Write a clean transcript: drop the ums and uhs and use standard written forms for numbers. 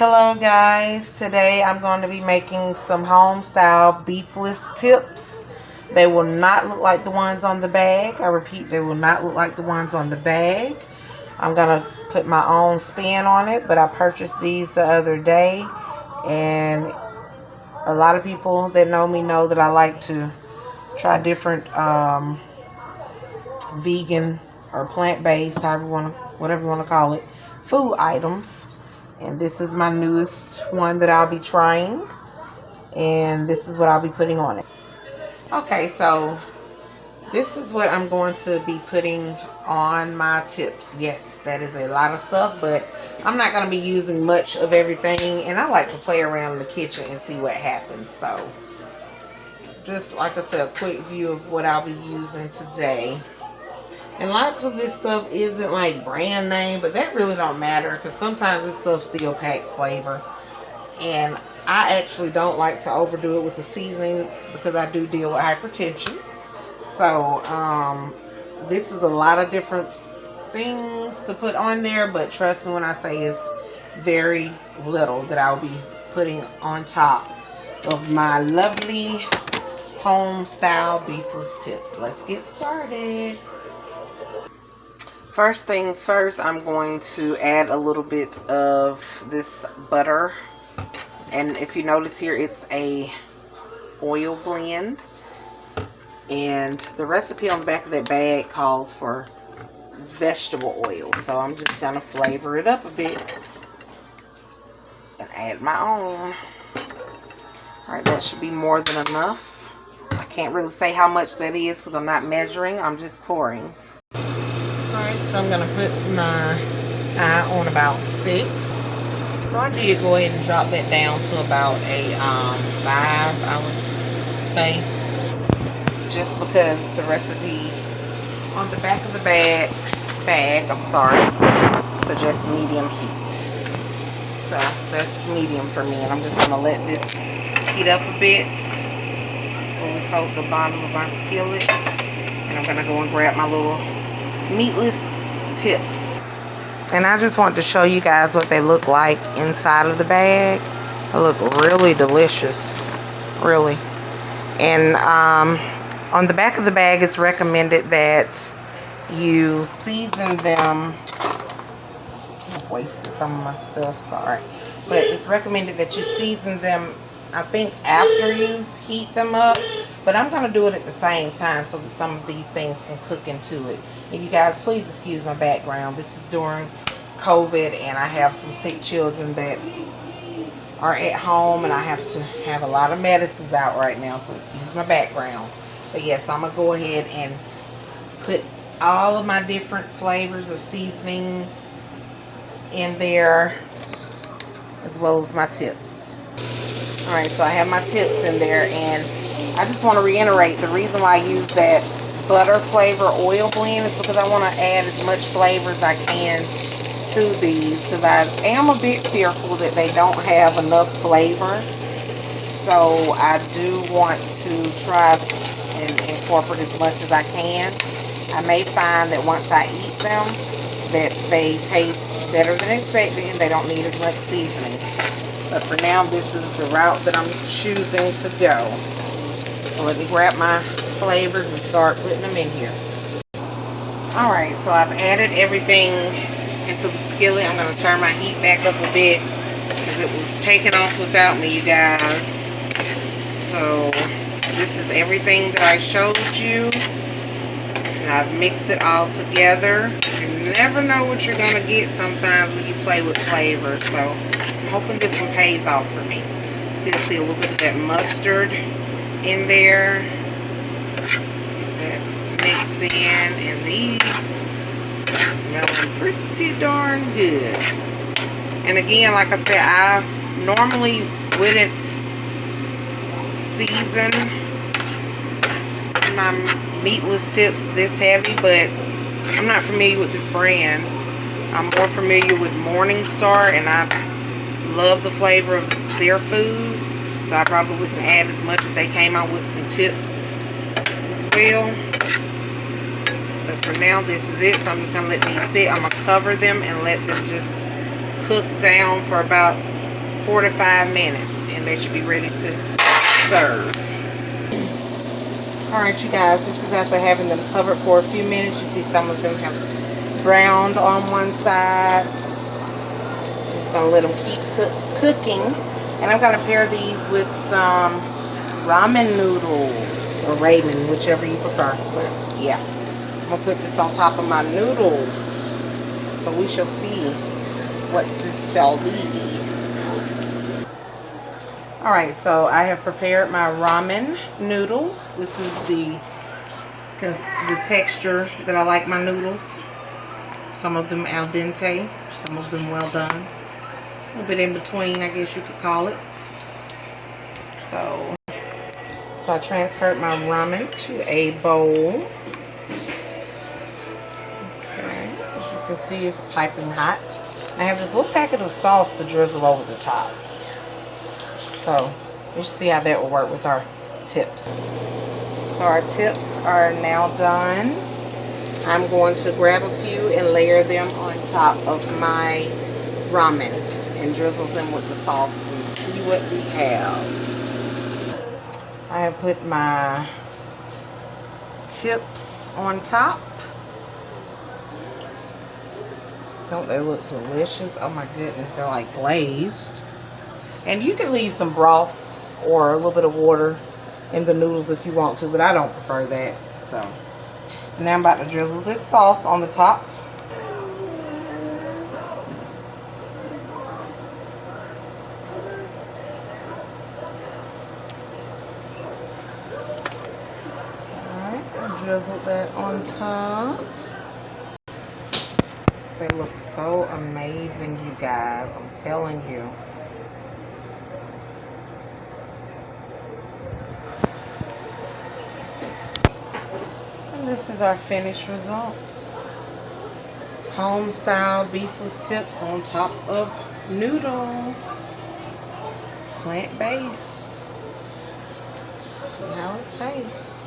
Hello guys, today I'm going to be making some home style beefless tips. They will not look like the ones on the bag. I repeat, they will not look like the ones on the bag. I'm going to put my own spin on it, but I purchased these the other day, and a lot of people that know me know that I like to try different vegan or plant-based, whatever you want to call it, food items. And this is my newest one that I'll be trying. And this is what I'll be putting on it. Okay, so this is what I'm going to be putting on my tips. Yes, that is a lot of stuff, but I'm not going to be using much of everything. And I like to play around in the kitchen and see what happens. So, just like I said, a quick view of what I'll be using today. And lots of this stuff isn't like brand name, but that really don't matter because sometimes this stuff still packs flavor. And I actually don't like to overdo it with the seasonings because I do deal with hypertension. So this is a lot of different things to put on there, but trust me when I say it's very little that I'll be putting on top of my lovely home style beefless tips. Let's get started. First things first, I'm going to add a little bit of this butter. And if you notice here, it's a oil blend. And the recipe on the back of that bag calls for vegetable oil. So I'm just going to flavor it up a bit and add my own. Alright, that should be more than enough. I can't really say how much that is because I'm not measuring. I'm just pouring. Alright, so I'm going to put my eye on about 6. So I did go ahead and drop that down to about a 5, I would say. Just because the recipe on the back of the bag, suggests medium heat. So that's medium for me. And I'm just going to let this heat up a bit. Fully coat the bottom of my skillet. And I'm going to go and grab my little meatless tips, and I just want to show you guys what they look like inside of the bag. They look really delicious, really. And on the back of the bag, it's recommended that you season them. I've wasted some of my stuff, sorry, but it's recommended that you season them, I think, after you heat them up. But I'm going to do it at the same time so that some of these things can cook into it. And you guys, please excuse my background. This is during COVID, and I have some sick children that are at home, and I have to have a lot of medicines out right now, so excuse my background. But yes, I'm going to go ahead and put all of my different flavors of seasonings in there, as well as my tips. Alright, so I have my tips in there, and I just want to reiterate the reason why I use that butter flavor oil blend is because I want to add as much flavor as I can to these, because I am a bit fearful that they don't have enough flavor. So I do want to try and incorporate as much as I can. I may find that once I eat them that they taste better than expected and they don't need as much seasoning. But for now, this is the route that I'm choosing to go. So let me grab my flavors and start putting them in here. Alright, so I've added everything into the skillet. I'm going to turn my heat back up a bit because it was taking off without me, you guys. So this is everything that I showed you. And I've mixed it all together. You never know what you're going to get sometimes when you play with flavor. So I'm hoping this one pays off for me. Still see a little bit of that mustard in there. That mixed in, and these are smelling pretty darn good. And again, like I said, I normally wouldn't season my meatless tips this heavy, but I'm not familiar with this brand. I'm more familiar with Morningstar, and I love the flavor of their food. So I probably wouldn't add as much if they came out with some tips as well. But for now, this is it. So I'm just going to let these sit. I'm going to cover them and let them just cook down for about 4 to 5 minutes, and they should be ready to serve. Alright, you guys, this is after having them covered for a few minutes. You see some of them have browned on one side. I'm just going to let them keep cooking. And I'm going to pair these with some ramen noodles, or ramen, whichever you prefer. But yeah, I'm going to put this on top of my noodles. So we shall see what this shall be. Alright, so I have prepared my ramen noodles. This is the texture that I like my noodles. Some of them al dente, some of them well done. A little bit in between, I guess you could call it. So I transferred my ramen to a bowl. Okay, as you can see, it's piping hot. I have this little packet of sauce to drizzle over the top. So we should see how that will work with our tips. So our tips are now done. I'm going to grab a few and layer them on top of my ramen and drizzle them with the sauce and see what we have. I have put my tips on top. Don't they look delicious? Oh my goodness, they're like glazed. And you can leave some broth or a little bit of water in the noodles if you want to, but I don't prefer that. So now I'm about to drizzle this sauce on the top. Alright, I drizzled that on top. They look so amazing, you guys. I'm telling you. This is our finished results. Home style beefless tips on top of noodles. Plant based. See how it tastes.